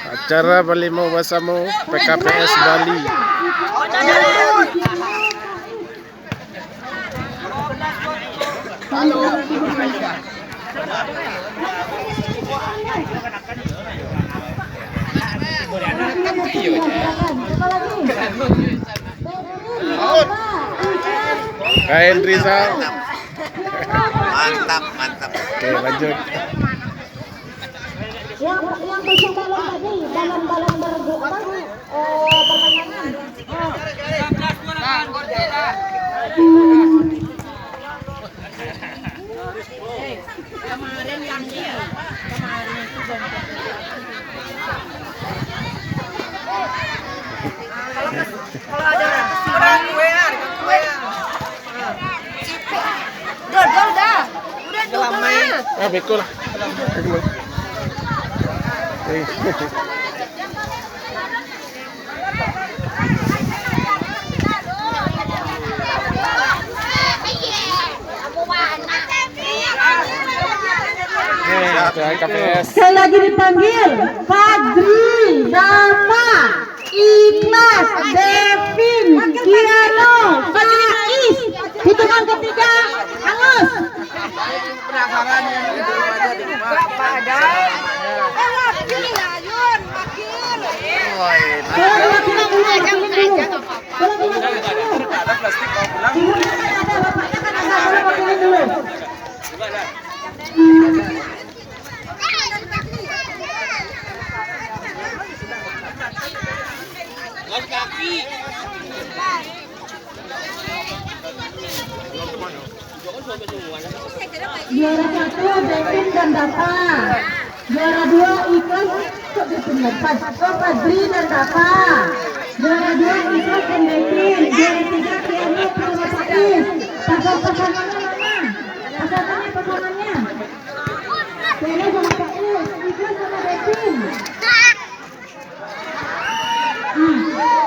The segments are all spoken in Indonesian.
Acara Bali Mau Basamu PKPS Bali. Kain Rizal. Mantap. Oke, lanjut. Yang bercengkelan tadi dalam permainan. Kemarin yang dia kemarin itu kalau ada orang kue udah Betul lah. KPS. Sekali lagi dipanggil Fadri, Dama, Ikhlas, Devin, Kiano, Faiz. Hitungan ketiga, Angus. Penasaran yang itu aja di rumah. Ada plastik mau pulang. Juara 1 Devin dan Dapa. Juara 2 Ikhlas Fadri dan Dapa. Juara 2 Ikhlas dan Devin. Juara 3 Kiano sama Faiz. Pasangannya mana? Pasangannya. Kiano sama Faiz. Ikhlas sama Devin.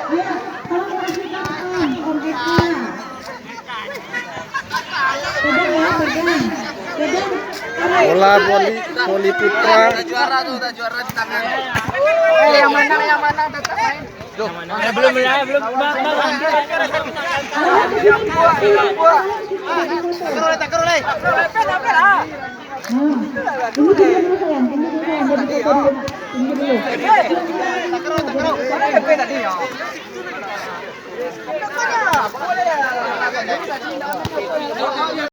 Ya, tolong kasih tahu objeknya. Bola voli putra. Udah juara di tangan. Yang mana tetap main. Belum. Takar oleh. Takar.